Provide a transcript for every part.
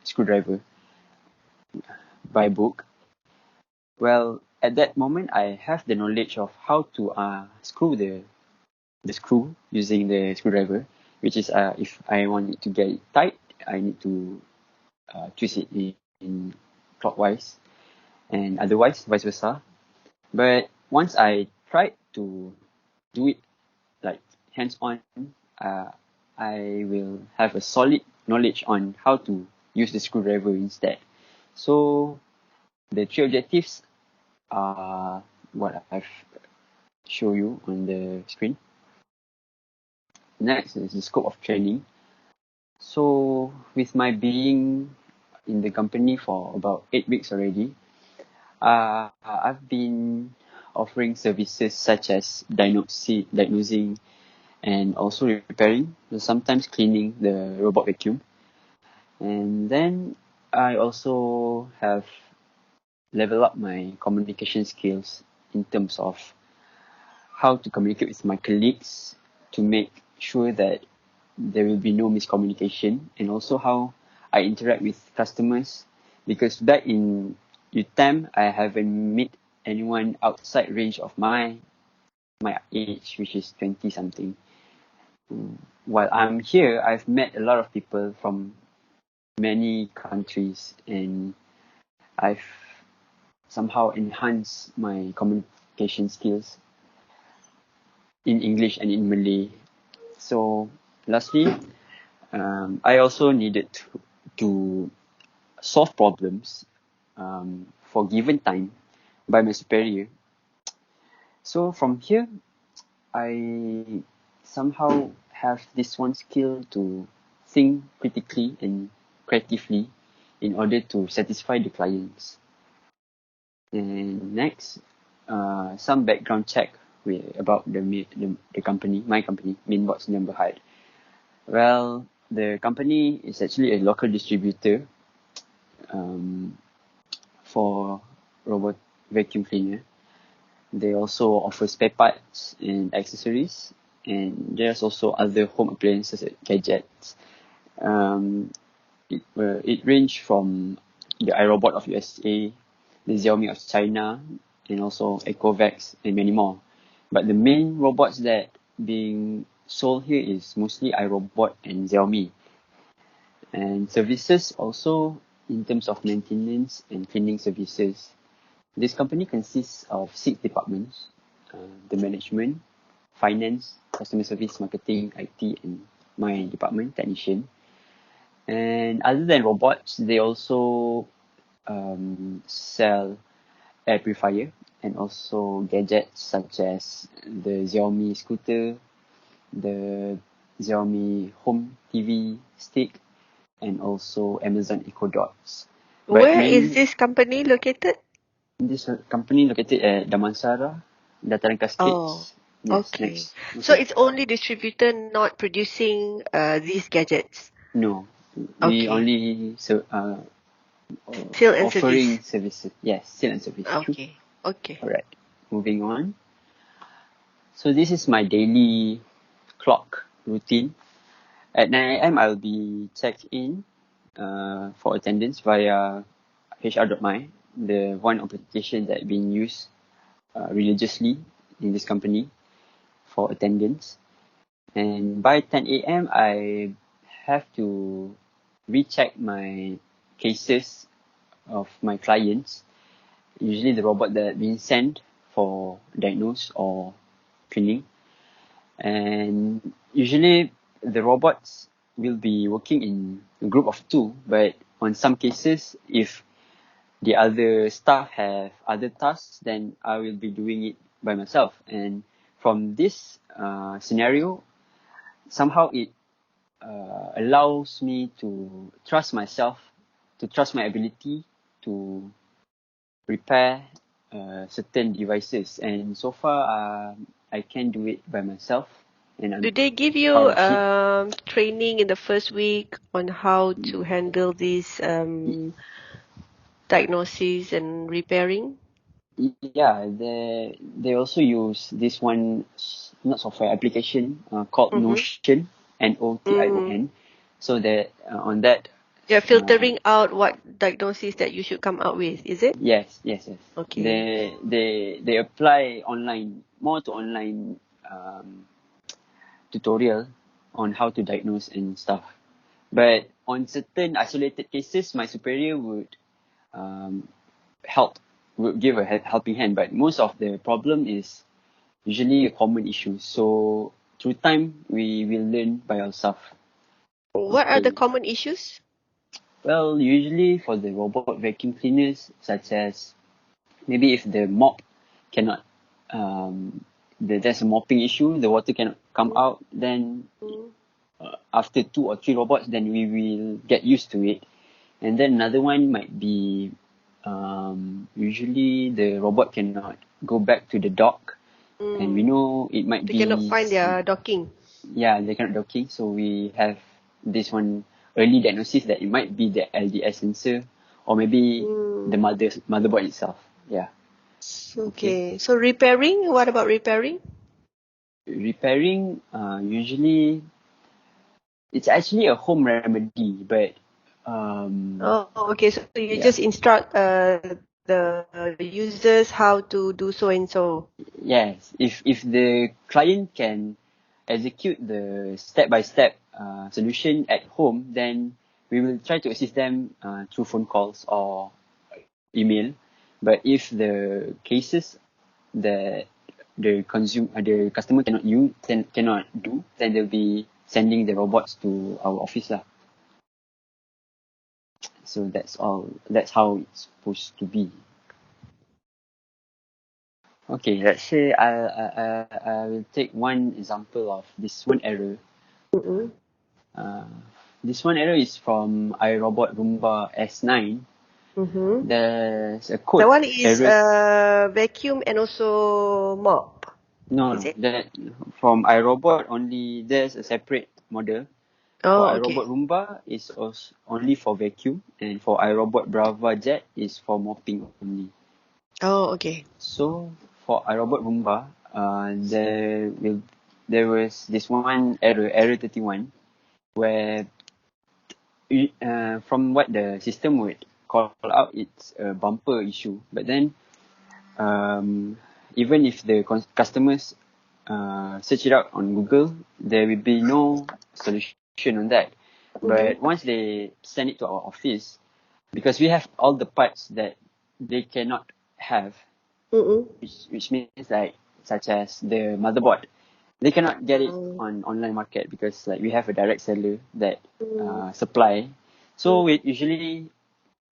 screwdriver by book. Well, at that moment, I have the knowledge of how to screw the screw using the screwdriver, which is if I want it to get it tight, I need to twist it in clockwise, and otherwise vice versa. But once I tried to do it like hands-on, I will have a solid knowledge on how to use the screwdriver instead. So the 3 objectives are what I've shown you on the screen. Next is the scope of training. So with my being in the company for about 8 weeks already, I've been offering services such as diagnosing and also repairing, sometimes cleaning the robot vacuum. And then I also have leveled up my communication skills in terms of how to communicate with my colleagues to make sure that there will be no miscommunication, and also how I interact with customers, because back in UTAM, I haven't met anyone outside range of my age, which is 20 something. While I'm here, I've met a lot of people from many countries, and I've somehow enhanced my communication skills in English and in Malay. So lastly, I also needed to solve problems for given time by my superior. So from here, I somehow have this one skill to think critically and creatively in order to satisfy the clients. And next, some background check about the company, my company, Minbot Sdn Bhd. Well, the company is actually a local distributor for robot vacuum cleaner. They also offer spare parts and accessories, and there's also other home appliances and gadgets. It range from the iRobot of USA, the Xiaomi of China, and also Ecovacs and many more. But the main robots that being sold here is mostly iRobot and Xiaomi. And services also in terms of maintenance and cleaning services. This company consists of 6 departments: the management, finance, customer service, marketing, IT, and my department, technician. And other than robots, they also sell air purifier and also gadgets such as the Xiaomi scooter, the Xiaomi home TV stick, and also Amazon Echo Dots. Where is this company located? This company located at Damansara, Dataran Cascades. Yes, okay. So it's only distributor, not producing these gadgets? No. We only sale and offering services. Yes, sale and service. Okay. Okay. Alright. Moving on. So this is my daily clock routine. At 9 a.m. I'll be checked in for attendance via HR.my, the one application that being used religiously in this company for attendance. And by 10 a.m. I have to recheck my cases of my clients, usually the robot that being sent for diagnose or cleaning. And usually the robots will be working in a group of 2, but on some cases, if the other staff have other tasks, then I will be doing it by myself. And from this scenario, somehow it allows me to trust myself, to trust my ability to repair certain devices. And so far, I can do it by myself. And do they give you training in the first week on how to handle these diagnosis and repairing? Yeah, they also use this one, not software, application called Notion, Notion. So that on that You're filtering out what diagnosis that you should come out with, is it? Yes. Okay. They apply online, more to online tutorial on how to diagnose and stuff. But on certain isolated cases, my superior would um, help, would give a helping hand. But most of the problem is usually a common issue. So through time, we will learn by ourselves. What are the common issues? Well, usually for the robot vacuum cleaners, such as maybe if the mop cannot, there's a mopping issue, the water cannot come out, then after 2 or 3 robots, then we will get used to it. And then another one might be, usually the robot cannot go back to the dock, and we know it might They be, cannot find their docking. yeah, they cannot docking. So we have this one early diagnosis that it might be the LDS sensor, or maybe the motherboard itself. Yeah. Okay. So repairing, what about repairing? Repairing, usually it's actually a home remedy, but Oh, okay. So you yeah. just instruct the users how to do so and so. Yes, if the client can execute the step-by-step solution at home, then we will try to assist them through phone calls or email. But if the cases that the customer cannot use, then cannot do, then they'll be sending the robots to our office lah. So that's all. That's how it's supposed to be. Okay, let's say I will take one example of this one error. Mm-mm. This one error is from iRobot Roomba S9. Mm-hmm. There's a code That one is error. vacuum and also mop. No, Is it? that from iRobot only. There's a separate model. For Oh, iRobot okay. Roomba is also only for vacuum, and for iRobot Brava Jet is for mopping only. Oh, okay. So for iRobot Roomba, there was this one error 31, where from what the system would call out, it's a bumper issue. But then, even if the customers search it out on Google, there will be no solution on that. But once they send it to our office, because we have all the parts that they cannot have, Mm-mm. which means like such as the motherboard, they cannot get it on online market because like we have a direct seller that supply. So we usually,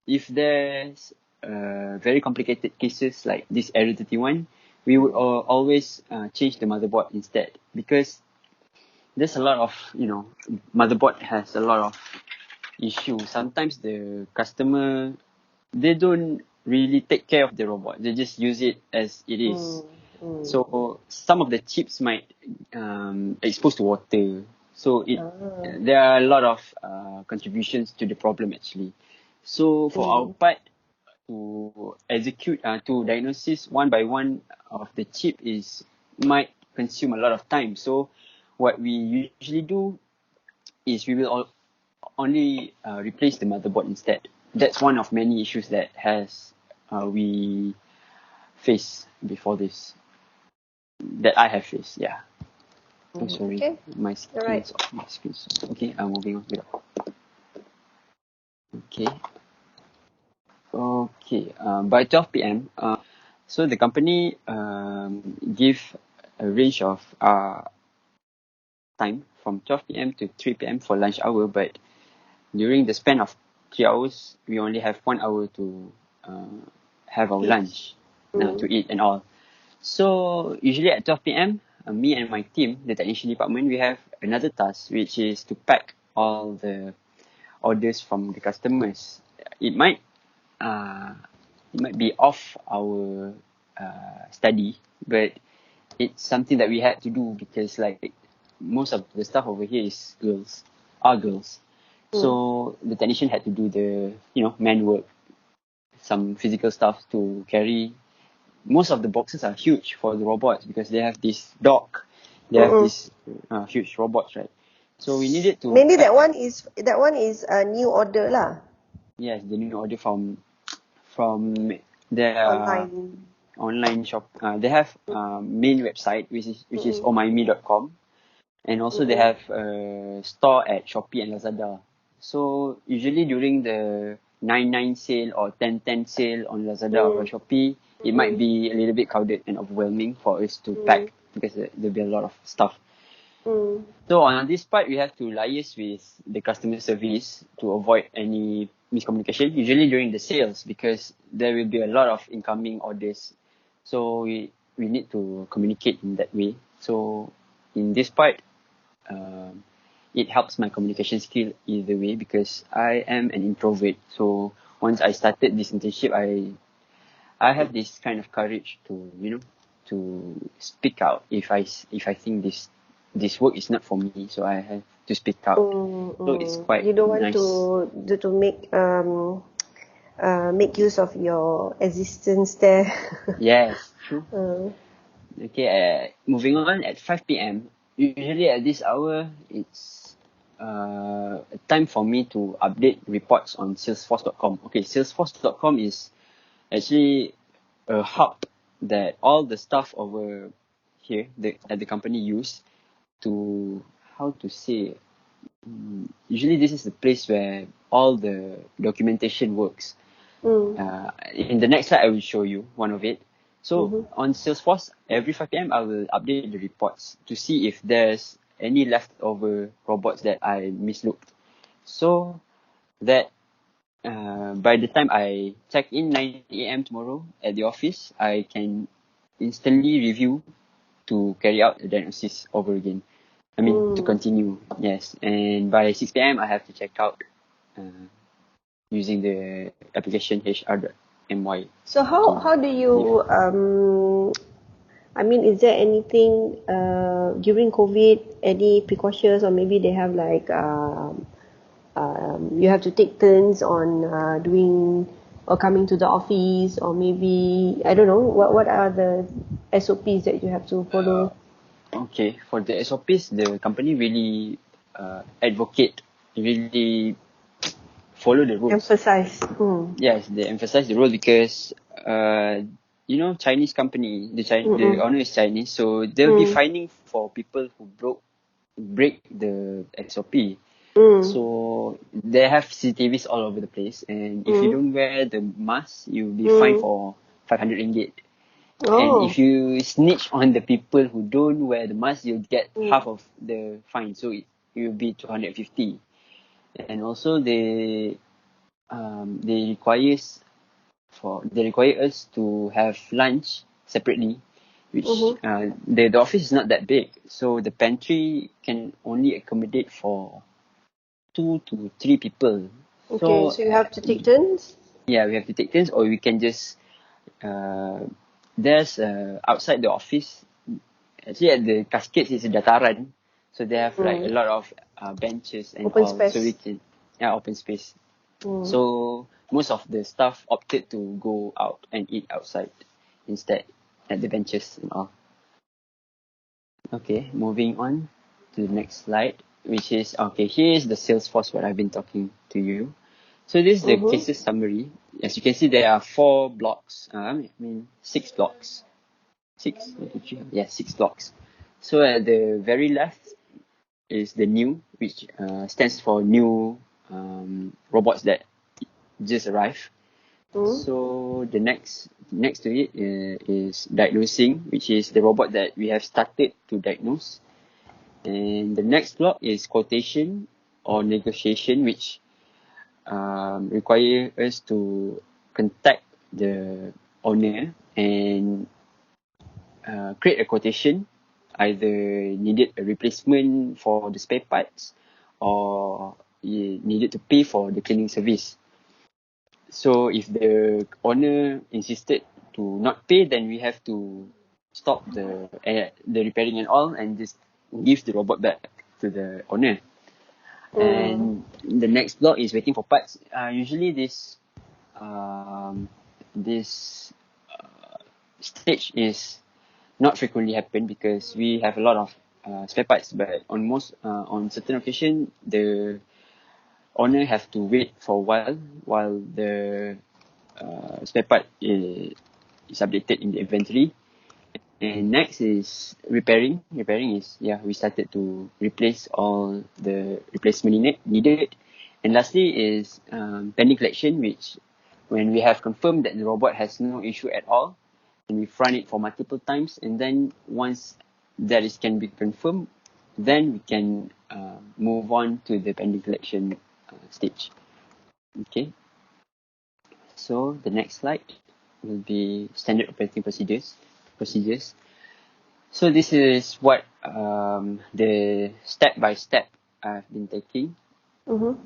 if there's very complicated cases like this error 31, we would always change the motherboard instead, because there's a lot of, motherboard has a lot of issues. Sometimes the customer, they don't really take care of the robot. They just use it as it is. So some of the chips might expose to water. So there are a lot of contributions to the problem actually. So for our part, to execute to diagnosis one by one of the chip is might consume a lot of time. So what we usually do is we will only replace the motherboard instead. That's one of many issues that has we faced before this, that I have faced. Yeah. Oh, sorry. Okay. My Alright. screen's off. My screen's off. Okay, I'm moving on. Okay. Okay. By 12 p.m., so the company give a range of time from 12 p.m. to 3 p.m. for lunch hour, but during the span of 3 hours, we only have 1 hour to have our lunch, to eat and all. So usually at 12 p.m., me and my team, the technician department, we have another task, which is to pack all the orders from the customers. It might be off our study, but it's something that we had to do because like most of the staff over here is girls. So the technician had to do the man work, some physical stuff to carry. Most of the boxes are huge for the robots because they have this dock, they have this huge robots, right? So we needed to Mainly pack. that one is a new order lah. Yes, the new order from their Online. online shop. They have main website which is omaimi.com, and also they have a store at Shopee and Lazada. So usually during the 9/9 sale or 10/10 sale on Lazada or Shopee, it might be a little bit crowded and overwhelming for us to pack because there'll be a lot of stuff. So on this part, we have to liaise with the customer service to avoid any miscommunication, usually during the sales, because there will be a lot of incoming orders. So we need to communicate in that way. So in this part, it helps my communication skill either way because I am an introvert. So once I started this internship, I have this kind of courage to to speak out if I think this work is not for me. So I have to speak out. So it's quite You don't want nice. to make use of your existence there. Yes, true. Okay, moving on at 5 p.m. Usually at this hour, it's time for me to update reports on Salesforce.com. Okay, Salesforce.com is actually a hub that all the staff over here at the company use to, how to say, usually this is the place where all the documentation works. In the next slide, I will show you one of it. So on Salesforce, every 5 p.m. I will update the reports to see if there's any leftover robots that I mislooked. So that by the time I check in 9 a.m. tomorrow at the office, I can instantly review to carry out the diagnosis over again. I mean, to continue, yes. And by 6 p.m., I have to check out using the application HR.my. So how do you I mean, is there anything during COVID, any precautions, or maybe they have like you have to take turns on doing or coming to the office, or maybe I don't know what are the SOPs that you have to follow? Okay, for the SOPs, the company really really follow the rules. Emphasize. Yes, they emphasize the rule because Chinese company, the owner is Chinese, so they'll be fining for people who break the SOP. So they have CCTVs all over the place, and if you don't wear the mask, you'll be fined for 500 ringgit. And if you snitch on the people who don't wear the mask, you'll get half of the fine, so it will be 250. And also they require us to have lunch separately, which the office is not that big, so the pantry can only accommodate for 2 to 3 people. Okay, so you have to take turns. Yeah, we have to take turns, or we can just there's outside the office. Actually, at the Cascades is a dataran, so they have like a lot of benches and Open all, space. so we can open space. So most of the staff opted to go out and eat outside instead at the benches and all. Okay, moving on to the next slide, which is okay. Here is the Salesforce what I've been talking to you. So this is the cases summary. As you can see, there are 4 blocks. I mean 6 blocks. 6, 1, 2, 3. Yeah, 6 blocks. So at the very left is the new, which stands for new robots that just arrived. So the next to it is diagnosing, which is the robot that we have started to diagnose. And the next block is quotation or negotiation, which require us to contact the owner and create a quotation, either needed a replacement for the spare parts or you needed to pay for the cleaning service. So if the owner insisted to not pay, then we have to stop the repairing and all, and just give the robot back to the owner. And the next block is waiting for parts. Usually this stage is not frequently happen because we have a lot of spare parts, but on certain occasion, the owner have to wait for a while the spare part is updated in the inventory. And next is repairing. Repairing is, we started to replace all the replacement needed. And lastly is pending collection, which when we have confirmed that the robot has no issue at all, and we've run it for multiple times, and then once that can be confirmed, then we can move on to the pending collection stage. Okay. So the next slide will be standard operating procedures. So this is what the step-by-step I've been taking to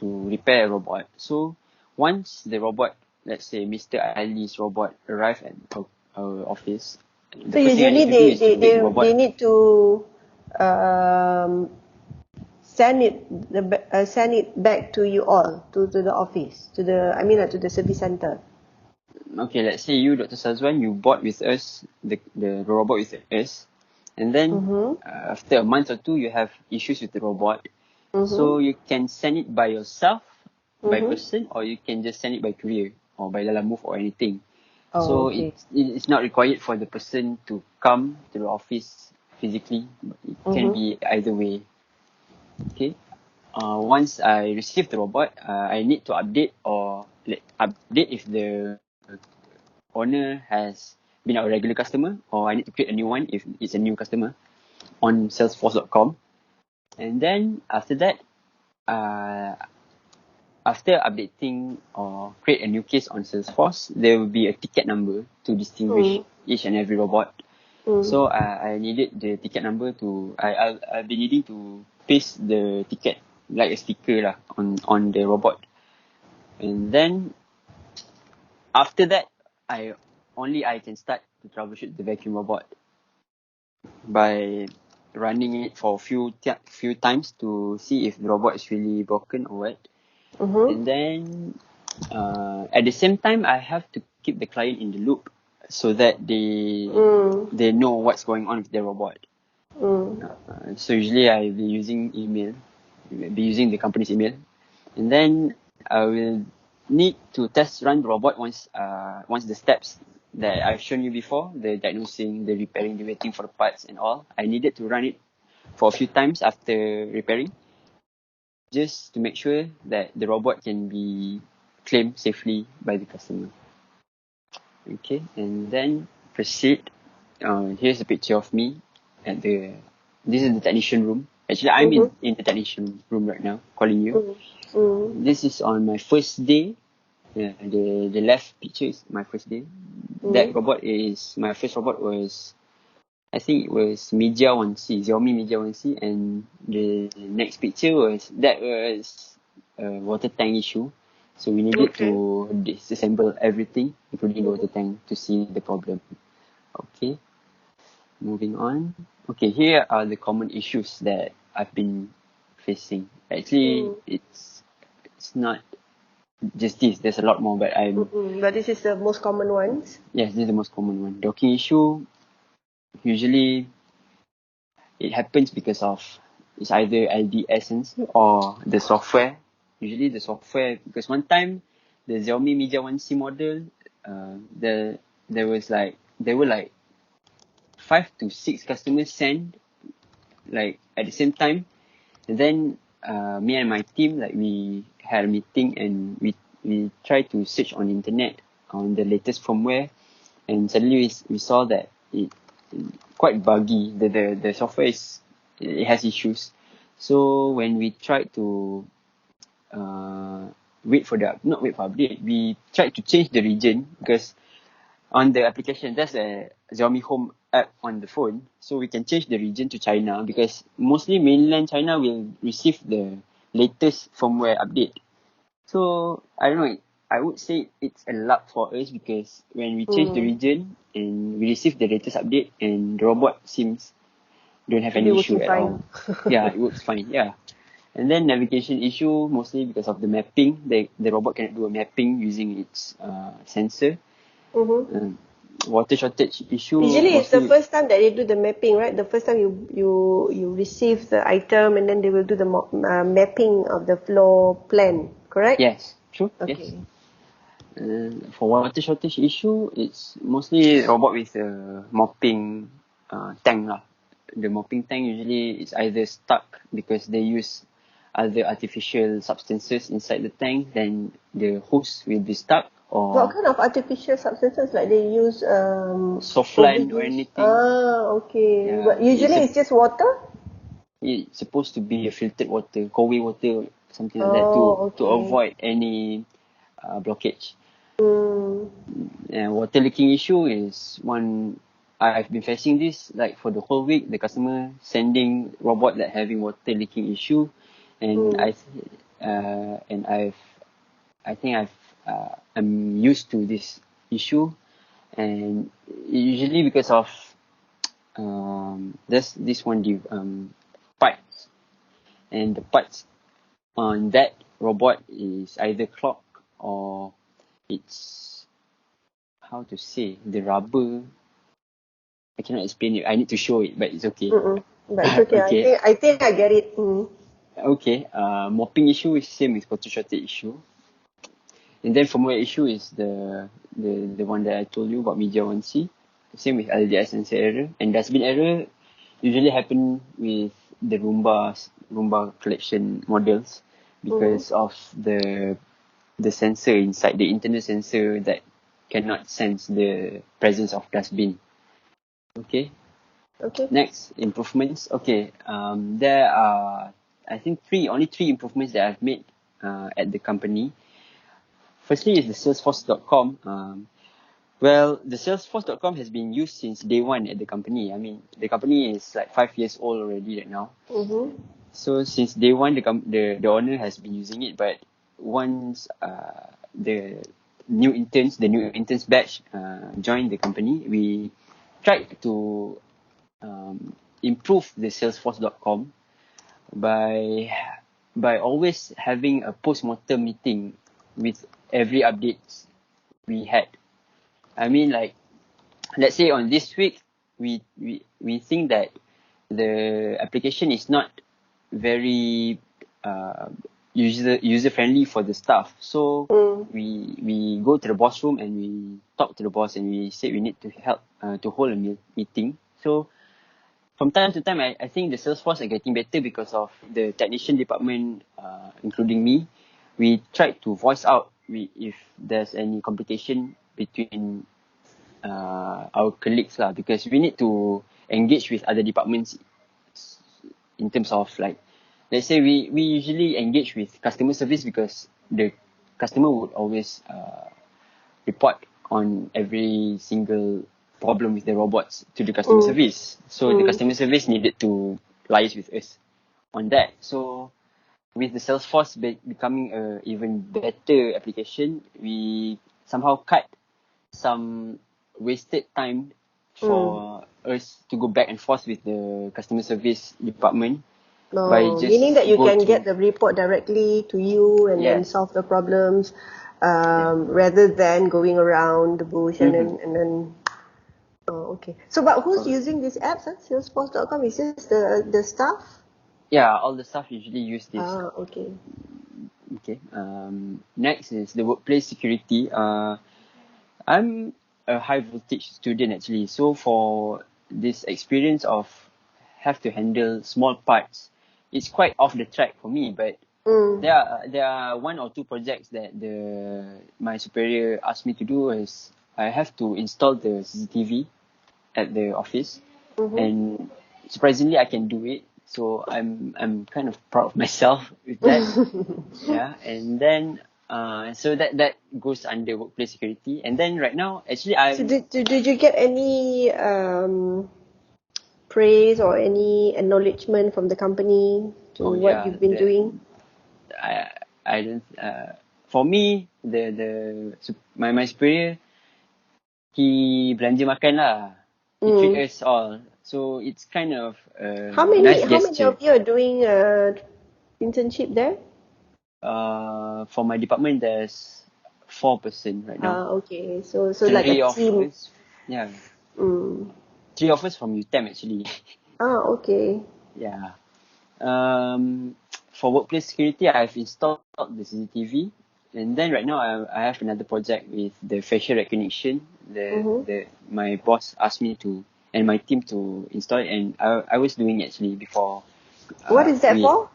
repair a robot. So once the robot, let's say Mr. Ali's robot, arrived at our office, so usually they need to send it back to you all, to the office, to the service center. Okay, let's say you, Dr. Sazwan, you bought with us the robot with us, and then after a month or two, you have issues with the robot. So you can send it by yourself, by person, or you can just send it by courier or by Lala Move or anything. It's not required for the person to come to the office physically. It can be either way. Okay. Once I receive the robot, I need to update if the owner has been our regular customer, or I need to create a new one if it's a new customer on salesforce.com. And then after that, after updating or create a new case on Salesforce, there will be a ticket number to distinguish each and every robot. So I needed the ticket number I'll be needing to paste the ticket like a sticker on the robot. And then after that, I can start to troubleshoot the vacuum robot by running it for a few times to see if the robot is really broken or what. And then at the same time, I have to keep the client in the loop so that they know what's going on with the robot. So usually I'll be using the company's email, and then I will need to test run the robot once the steps that I've shown you before, the diagnosing, the repairing, the waiting for the parts and all, I needed to run it for a few times after repairing, just to make sure that the robot can be claimed safely by the customer. Okay, and then proceed. Here's a picture of me this is the technician room. Actually, I'm in the technician room right now, calling you. This is on my first day. Yeah, the left picture is my first day. That robot is, my first robot was, I think it was Media 1C, Xiaomi Media 1C, and the next picture was a water tank issue. So we needed to disassemble everything, including the water tank, to see the problem. Okay, moving on. Okay, here are the common issues that I've been facing. Actually, it's not just this. There's a lot more, but but this is the most common ones. Yes, this is the most common one. Docking issue. Usually, it happens because of it's either LD essence or the software. Usually, the software, because one time the Xiaomi Media 1C model, there were like 5 to 6 customers send like at the same time, and then me and my team, like, we had a meeting and we tried to search on the internet on the latest firmware, and suddenly we saw that it quite buggy. The software it has issues. So when we tried to wait for update, we tried to change the region, because on the application there's a Xiaomi Home app on the phone, so we can change the region to China, because mostly mainland China will receive the latest firmware update. So I don't know, I would say it's a luck for us, because when we change the region and we receive the latest update, and the robot seems don't have any issue at all. Yeah, it works fine. Yeah. And then navigation issue, mostly because of the mapping. The robot cannot do a mapping using its sensor. water shortage issue Usually it's the mostly. first time that they do the mapping, right? The first time you receive the item, and then they will do the mapping of the floor plan, correct? Yes, true. Yes. Okay. For water shortage issue, it's mostly robot with a mopping tank lah. The mopping tank usually is either stuck because they use other artificial substances inside the tank, then the hose will be stuck, What or kind of artificial substances, like they use softline or overuse? anything. Okay. Yeah, But usually it's just water? it's supposed to be a filtered water, cold water, something like that, Oh, to okay. avoid any blockage. Mm. And water leaking issue is one I've been facing this like for the whole week. The customer sending robot that having water leaking issue, and Mm. I think I'm used to this issue, and usually because of there's this one parts, and the parts on that robot is either clogged, or it's, how to say, the rubber. I cannot explain it. I need to show it, but it's okay. Mm-mm. But it's okay. I Okay. think I think I get it. Okay. Mopping issue is same with water shortage issue. And then firmware issue is the one that I told you about media 1C. Same with LDS sensor error. And dustbin error usually happen with the Roomba collection models Mm-hmm. because of the sensor inside, the internal sensor that cannot sense the presence of dustbin. Okay. Okay. Next, improvements. Okay, there are, I think, only three improvements that I've made at the company. Firstly is the Salesforce.com. Well, the Salesforce.com has been used since day one at the company. I mean, the company is like 5 years old already right now. Mm-hmm. So since day one, the owner has been using it. But once the the new interns batch joined the company, we tried to improve the Salesforce.com by always having a post-mortem meeting with every updates we had. I mean, like, let's say on this week, we think that the application is not very user friendly for the staff. So Mm. we go to the boss room and we talk to the boss, and we say we need to help to hold a meeting. So from time to time, I think the Salesforce are getting better because of the technician department, including me. We tried to voice out if there's any complication between our colleagues lah, because we need to engage with other departments in terms of, like, let's say we usually engage with customer service because the customer would always report on every single problem with the robots to the customer Mm. service. So the Mm. customer service needed to liaise with us on that. So with the Salesforce becoming a even better application, we somehow cut some wasted time Mm. for us to go back and forth with the customer service department by No, meaning just that you go can get to, the report directly to you and then yes, solve the problems, yeah. rather than going around the bush and Mm-hmm. then. Oh, okay. So, but who's Correct. using this app? Salesforce.com. Is just the staff? Yeah, all the staff usually use this. Okay. Okay. Next is the workplace security. I'm a high voltage student actually, so for this experience of have to handle small parts, it's quite off the track for me. But Mm. there are one or two projects that my superior asked me to do. Is I have to install the CCTV at the office, Mm-hmm. and surprisingly I can do it. So I'm kind of proud of myself with that. Yeah, and then so that goes under workplace security. And then right now, actually, So I'm, did you get any praise or any acknowledgement from the company to oh what yeah, you've been doing? I I don't for me, my superior, he belanja makan lah. He treat Mm. us all, so it's kind of a How many nice how many gesture. of you are doing internship there? For my department, there's 4 person right now. Okay. So like a Three of team. us. Yeah. Mm. 3 of us from UTM actually. Okay. Yeah. Um, for workplace security, I've installed the CCTV, and then right now I have another project with the facial recognition. Mm-hmm. My boss asked me to and my team to install it, and I was doing it actually before. What is that We for?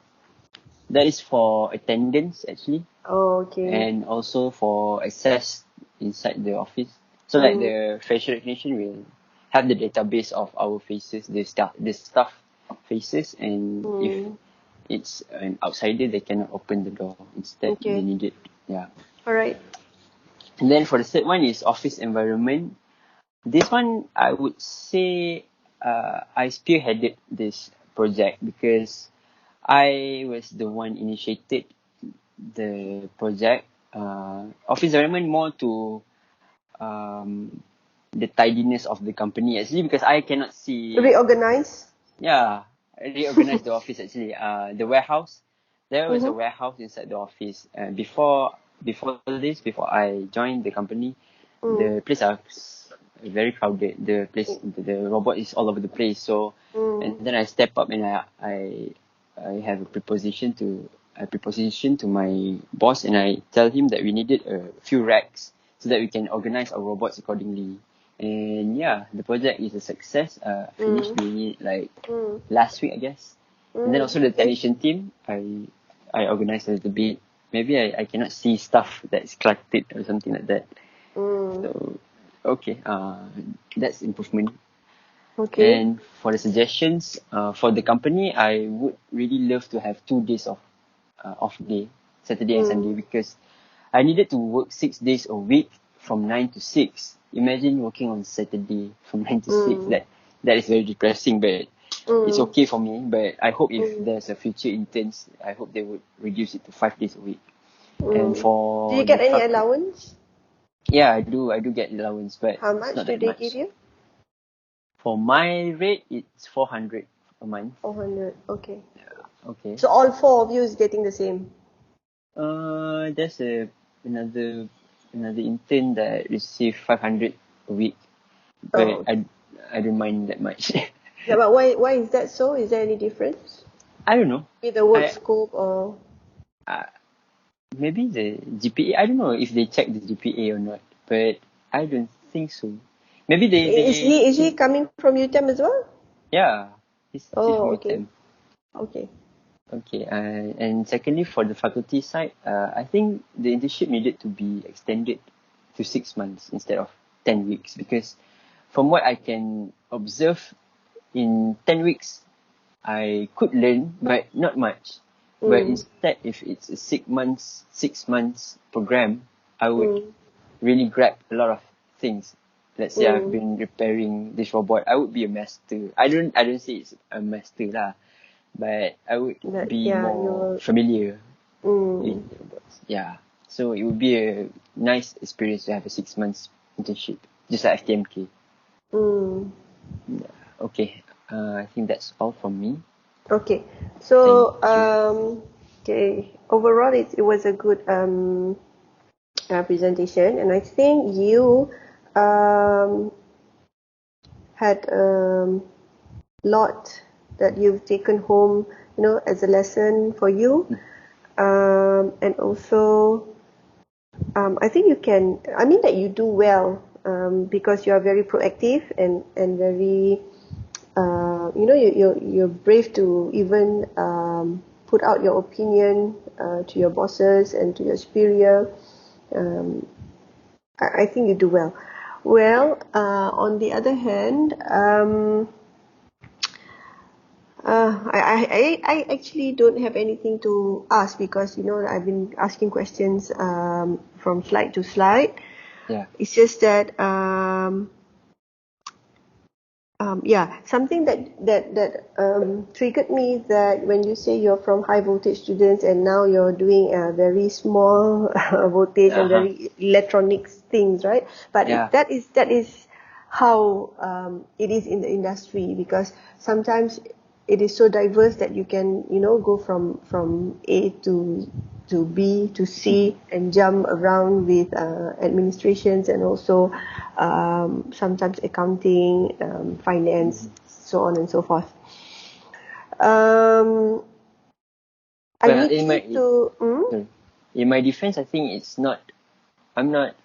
That is for attendance actually, Oh, okay. and also for access inside the office. So like Mm. the facial recognition will have the database of our faces, the staff faces, and if Mm. it's an outsider, they cannot open the door. Instead, they Okay. need it. Yeah. All right. And then for the third one is office environment. This one, I would say, I spearheaded this project because I was the one initiated the project. Office environment more to um, the tidiness of the company actually, because I cannot see. Reorganize. Yeah, reorganize the office actually. The warehouse. There was a Mm-hmm. warehouse inside the office. Before I joined the company, Mm. the place was very crowded. The robot is all over the place. So, and Mm. then I step up and I have a preposition to my boss, and I tell him that we needed a few racks so that we can organize our robots accordingly. And yeah, the project is a success. Finished Mm. doing it like Mm. last week, I guess. And then Mm. also the Okay. technician team, I organized a little bit. Maybe I cannot see stuff that's cluttered or something like that. Mm. So okay, that's improvement. Okay. And for the suggestions, for the company, I would really love to have 2 days of off day, Saturday and Sunday, Mm. because I needed to work 6 days a week from 9 to 6. Imagine working on Saturday from 9 to 6. Mm. That is very depressing, but it's Mm. okay for me. But I hope if Mm. there's a future interns, I hope they would reduce it to 5 days a week. And Mm. Do you for get the any faculty, allowance? yeah, I do get allowance, but How it's much not do that they give much. you? For my rate, it's 400 a month. 400. Okay. Okay. So all four of you is getting the same. There's another another intern that received 500 a week, but Oh, I don't mind that much. yeah, but why is that so? Is there any difference I don't know. with the work I scope or? uh, Maybe the GPA. I don't know if they check the GPA or not, but I don't think so. Maybe they Is he check. coming from UTM as well? Yeah, he's Oh, from okay. UTM. Okay. Okay, and secondly, for the faculty side, I think the internship needed to be extended to 6 months instead of 10 weeks, because from what I can observe, in 10 weeks, I could learn, but not much. But Mm. instead, if it's a 6 months program, I would Mm. really grab a lot of things. Let's say I've Mm. been repairing this robot, I would be a master. I don't say it's a master lah, but I would That be yeah, more you. familiar with Mm. the robots. Yeah. So it would be a nice experience to have a 6 months internship, just like FTMK. Mm. Yeah. Okay. I think that's all from me. Okay. Thank So you. okay. Overall, it was a good presentation, and I think you um had lot that you've taken home, as a lesson for you. And also, I think you can, I mean that you do well, because you are very proactive and very, you're brave to even put out your opinion to your bosses and to your superior. Um, I think you do well. Well, on the other hand, I actually don't have anything to ask because I've been asking questions from slide to slide. Yeah. It's just that yeah, something that triggered me, that when you say you're from high voltage students and now you're doing a very small voltage and Uh-huh. very electronics things, right? But Yeah. that is how it is in the industry, because sometimes it is so diverse that you can go from A to to see and jump around with administrations and also sometimes accounting, finance, so on and so forth. I Well, need you to. sorry. In my defense, I think I'm not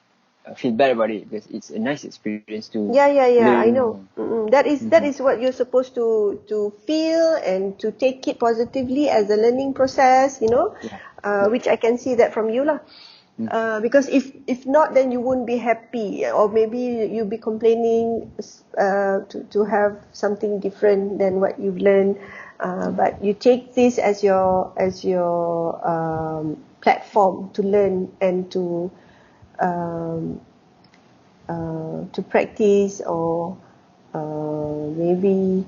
feel bad about it because it's a nice experience to Yeah. I learn. know. That is what you're supposed to feel and to take it positively as a learning process. Yeah. Which I can see that from you lah. Because if not, then you won't be happy, or maybe you'll be complaining to have something different than what you've learned. But you take this as your platform to learn and to practice, or maybe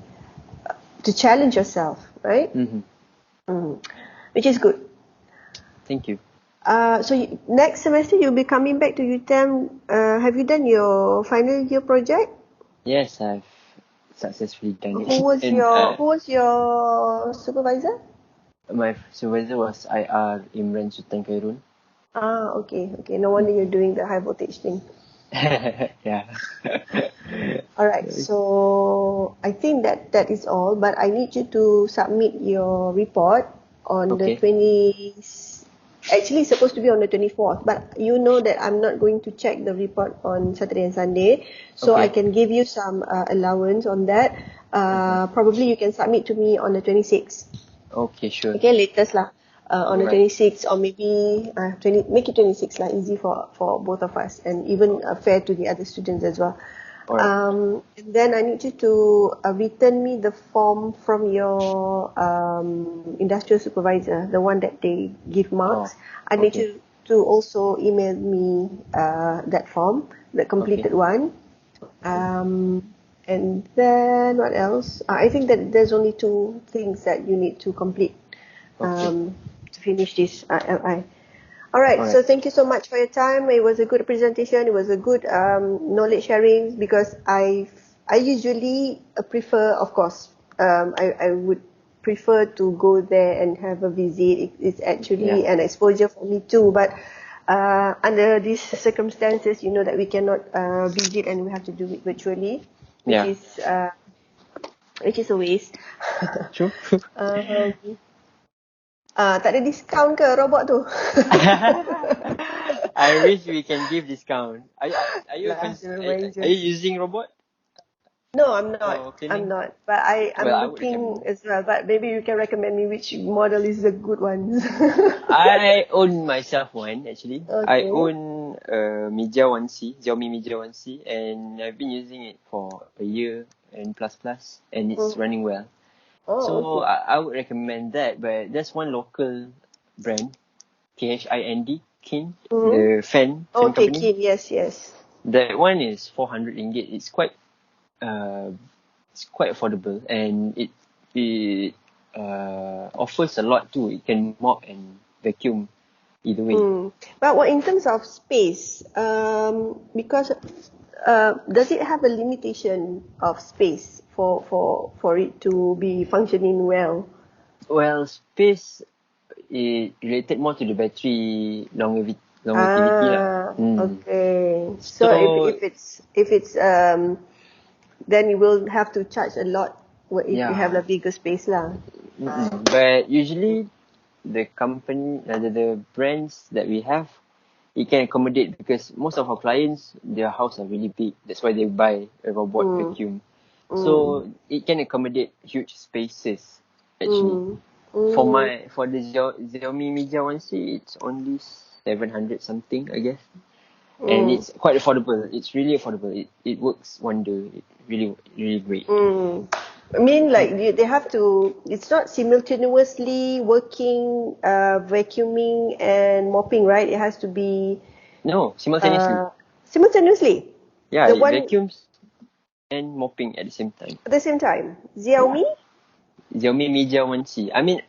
to challenge yourself, right? Which is good. Thank you. So next semester you'll be coming back to UTM. Have you done your final year project? Yes, I've successfully done it. Who was And, your supervisor? my supervisor was IR Imran Sultan Khairun. Okay. No wonder you're doing the high voltage thing. Yeah. Alright, so I think that is all, but I need you to submit your report on the Okay. 20. Actually, it's supposed to be on the 24th, but you know that I'm not going to check the report on Saturday and Sunday, so Okay. I can give you some allowance on that. Probably you can submit to me on the 26th. Okay, sure. Okay, latest lah. On the Alright. 26th, or maybe make it 26 lah, easy for both of us, and even fair to the other students as well. Alright. And then I need you to return me the form from your industrial supervisor, the one that they give marks. I need okay. you to also email me that form, the completed one. And then what else? I think that there's only 2 things that you need to complete to finish this LI. Alright, so thank you so much for your time. It was a good presentation. It was a good knowledge sharing, because I usually prefer, of course, I would prefer to go there and have a visit. It's actually an exposure for me too, but under these circumstances, you know that we cannot visit and we have to do it virtually, which is a waste. True. Tak ada discount ke robot tu? I wish we can give discount. Are you using robot? No, I'm not. For cleaning? I'm not. But I'm Well, I would looking recommend. as well. But maybe you can recommend me which model is the good one. I own myself one actually. I Okay. own a Media 1C, Xiaomi Media 1C, and I've been using it for a year and plus, and it's running well. So Okay. I would recommend that, but there's one local brand, KHIND, Kin, the fan Okay, company. Kim. Yes. That one is 400 ringgit. It's quite affordable, and it offers a lot too. It can mop and vacuum either way. But in terms of space, because does it have a limitation of space for it to be functioning well? Well, space is related more to the battery longevity lah. Okay. So So if it's then you will have to charge a lot if you have a bigger space lah. But usually the company, the brands that we have, it can accommodate, because most of our clients, their house are really big. That's why they buy a robot vacuum. So it can accommodate huge spaces actually. For the Xiaomi Media 1C, it's only 700 something, I guess. And it's quite affordable. It's really affordable. It works wonder. It really, really great. I mean, like they have to. It's not simultaneously working, vacuuming and mopping, right? It has to be simultaneously. Simultaneously. Yeah, The it one vacuums and mopping at the same time. at the same time. Xiaomi. Xiaomi Media 1C. I mean,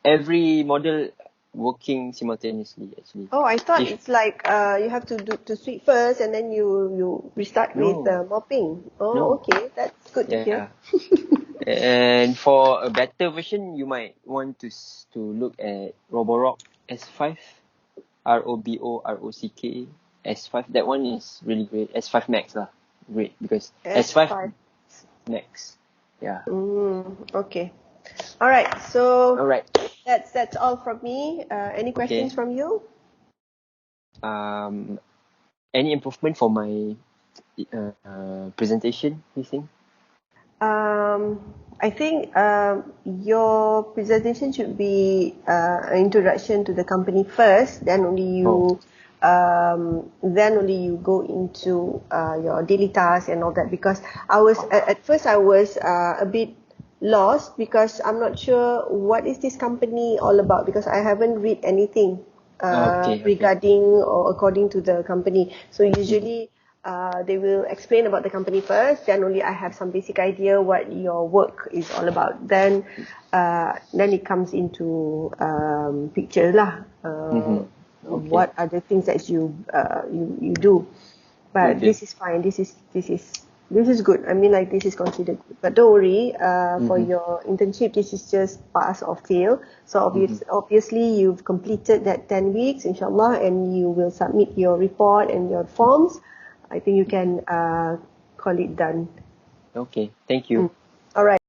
every model working simultaneously actually. Oh, I thought it's like you have to sweep first and then you restart with mopping. Oh, okay, that's good to hear. And for a better version, you might want to look at Roborock S5, ROBOROCK, S5. That one is really great. S5 Max lah, great because S5 S5. Max. Yeah. Okay. All right. So All right. that's all from me. Any questions from you? Any improvement for my presentation, you think? I think your presentation should be an introduction to the company first. Then only you, go into your daily tasks and all that. Because I was at first I was a bit lost because I'm not sure what is this company all about because I haven't read anything Okay. regarding or according to the company. So usually they will explain about the company first, then only I have some basic idea what your work is all about. Then it comes into picture lah. Okay. What are the things that you do? But Okay. this is fine. This is good. I mean, like, this is considered good. But don't worry, for your internship, this is just pass or fail. So obviously you've completed that 10 weeks, inshallah, and you will submit your report and your forms. I think you can call it done. Okay. Thank you. All right.